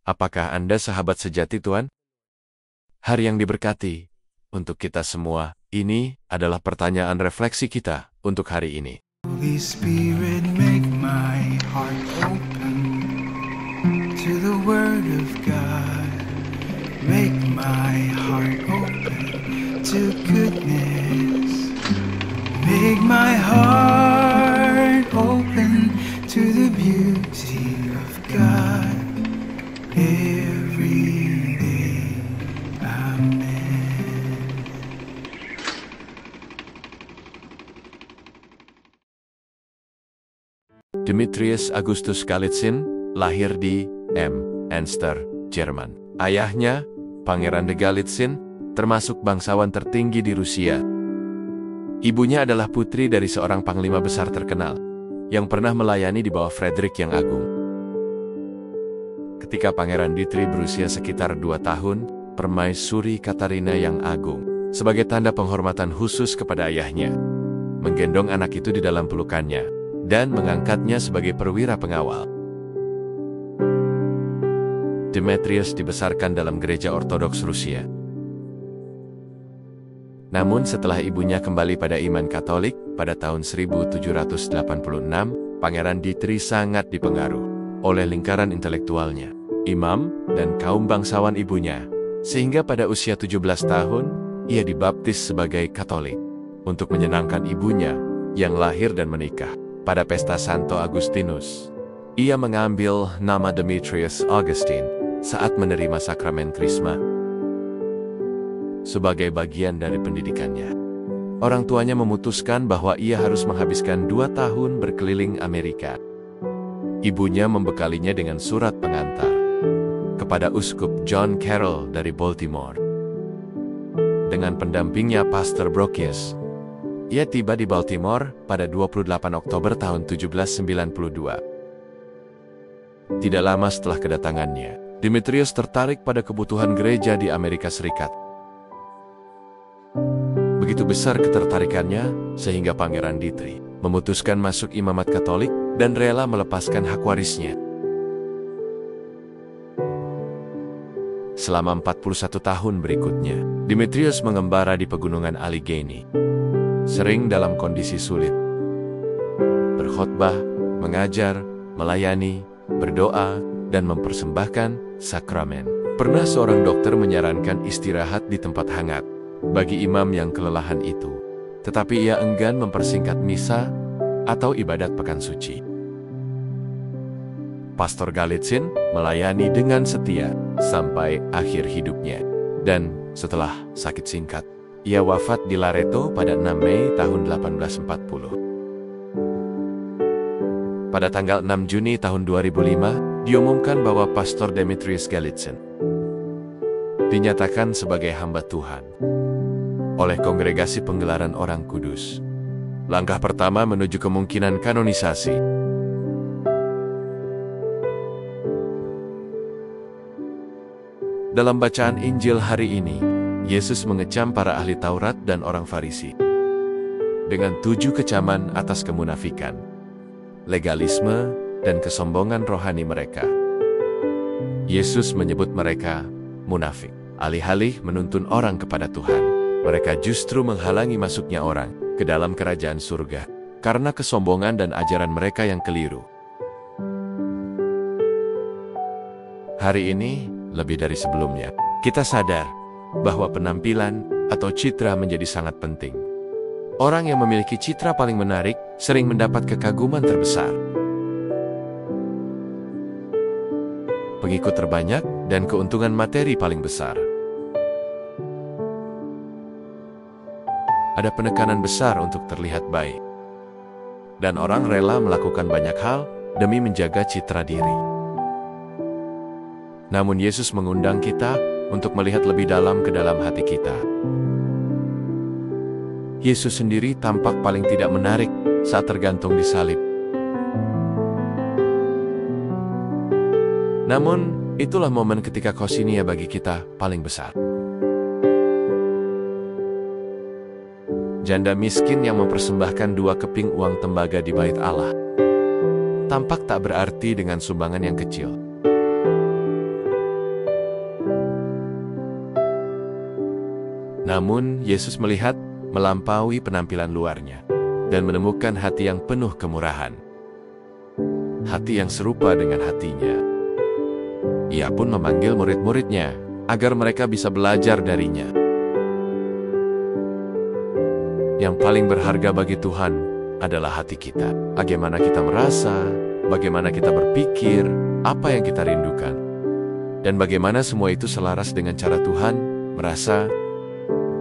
Apakah Anda sahabat sejati Tuhan? Hari yang diberkati untuk kita semua, ini adalah pertanyaan refleksi kita untuk hari ini. Holy Spirit, make my heart open to the Word of God. Make my heart open to goodness. Make my heart open to the beauty of God. Every day, amen. Demetrius Augustus Galitzin lahir di Münster, Jerman. Ayahnya, Pangeran de Galitzin, termasuk bangsawan tertinggi di Rusia. Ibunya adalah putri dari seorang panglima besar terkenal, yang pernah melayani di bawah Frederick yang Agung. Ketika Pangeran Dietrich berusia sekitar 2 tahun, Permaisuri Katarina yang Agung, sebagai tanda penghormatan khusus kepada ayahnya, menggendong anak itu di dalam pelukannya, dan mengangkatnya sebagai perwira pengawal. Demetrius dibesarkan dalam gereja Ortodoks Rusia. Namun setelah ibunya kembali pada iman Katolik pada tahun 1786, Pangeran Dietrich sangat dipengaruhi oleh lingkaran intelektualnya, imam, dan kaum bangsawan ibunya, sehingga pada usia 17 tahun, ia dibaptis sebagai Katolik untuk menyenangkan ibunya yang lahir dan menikah. Pada pesta Santo Agustinus, ia mengambil nama Demetrius Augustine saat menerima sakramen Krisma. Sebagai bagian dari pendidikannya, orang tuanya memutuskan bahwa ia harus menghabiskan 2 tahun berkeliling Amerika. Ibunya membekalinya dengan surat pengantar kepada Uskup John Carroll dari Baltimore. Dengan pendampingnya Pastor Brocius, ia tiba di Baltimore pada 28 Oktober tahun 1792. Tidak lama setelah kedatangannya, Demetrius tertarik pada kebutuhan gereja di Amerika Serikat. Begitu besar ketertarikannya, sehingga Pangeran Dietrich memutuskan masuk imamat Katolik dan rela melepaskan hak warisnya. Selama 41 tahun berikutnya, Demetrius mengembara di pegunungan Allegheny, sering dalam kondisi sulit. Berkhotbah, mengajar, melayani, berdoa, dan mempersembahkan sakramen. Pernah seorang dokter menyarankan istirahat di tempat hangat bagi imam yang kelelahan itu, tetapi ia enggan mempersingkat misa atau ibadat pekan suci. Pastor Galitzin melayani dengan setia sampai akhir hidupnya, dan setelah sakit singkat, ia wafat di Loretto pada 6 Mei tahun 1840. Pada tanggal 6 Juni tahun 2005, diumumkan bahwa Pastor Demetrius Galitzin dinyatakan sebagai hamba Tuhan oleh Kongregasi Penggelaran Orang Kudus. Langkah pertama menuju kemungkinan kanonisasi. Dalam bacaan Injil hari ini, Yesus mengecam para ahli Taurat dan orang Farisi dengan 7 kecaman atas kemunafikan, legalisme, dan kesombongan rohani mereka. Yesus menyebut mereka munafik. Alih-alih menuntun orang kepada Tuhan, mereka justru menghalangi masuknya orang ke dalam kerajaan surga karena kesombongan dan ajaran mereka yang keliru. Hari ini, lebih dari sebelumnya, kita sadar bahwa penampilan atau citra menjadi sangat penting. Orang yang memiliki citra paling menarik sering mendapat kekaguman terbesar, pengikut terbanyak, dan keuntungan materi paling besar. Ada penekanan besar untuk terlihat baik, dan orang rela melakukan banyak hal demi menjaga citra diri. Namun Yesus mengundang kita untuk melihat lebih dalam ke dalam hati kita. Yesus sendiri tampak paling tidak menarik saat tergantung di salib. Namun, itulah momen ketika koinonia bagi kita paling besar. Janda miskin yang mempersembahkan 2 keping uang tembaga di bait Allah tampak tak berarti dengan sumbangan yang kecil. Namun, Yesus melihat melampaui penampilan luarnya dan menemukan hati yang penuh kemurahan. Hati yang serupa dengan hatinya. Ia pun memanggil murid-muridnya agar mereka bisa belajar darinya. Yang paling berharga bagi Tuhan adalah hati kita. Bagaimana kita merasa, bagaimana kita berpikir, apa yang kita rindukan. Dan bagaimana semua itu selaras dengan cara Tuhan merasa,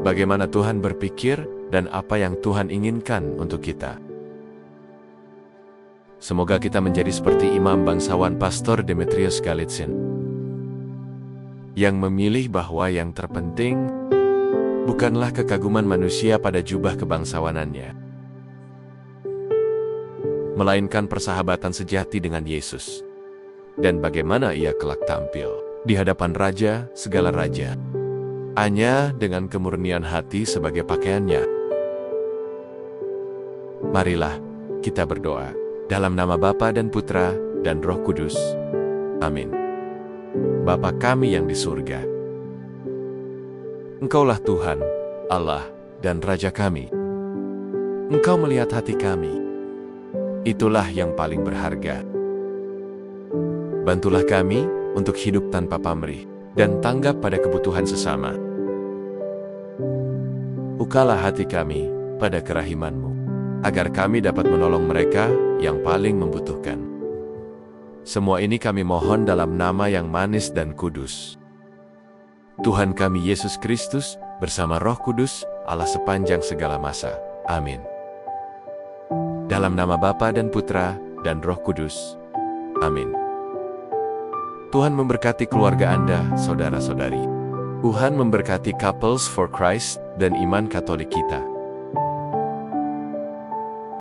bagaimana Tuhan berpikir, dan apa yang Tuhan inginkan untuk kita. Semoga kita menjadi seperti imam bangsawan Pastor Demetrius Galitzin, yang memilih bahwa yang terpenting bukanlah kekaguman manusia pada jubah kebangsawanannya, melainkan persahabatan sejati dengan Yesus, dan bagaimana ia kelak tampil di hadapan Raja segala raja, hanya dengan kemurnian hati sebagai pakaiannya. Marilah kita berdoa dalam nama Bapa dan Putra dan Roh Kudus. Amin. Bapa kami yang di surga, Engkaulah Tuhan, Allah, dan Raja kami. Engkau melihat hati kami. Itulah yang paling berharga. Bantulah kami untuk hidup tanpa pamrih dan tanggap pada kebutuhan sesama. Bukalah hati kami pada kerahiman-Mu, agar kami dapat menolong mereka yang paling membutuhkan. Semua ini kami mohon dalam nama yang manis dan kudus, Tuhan kami Yesus Kristus, bersama Roh Kudus, Allah sepanjang segala masa. Amin. Dalam nama Bapa dan Putra dan Roh Kudus. Amin. Tuhan memberkati keluarga Anda, saudara-saudari. Tuhan memberkati Couples for Christ dan iman Katolik kita.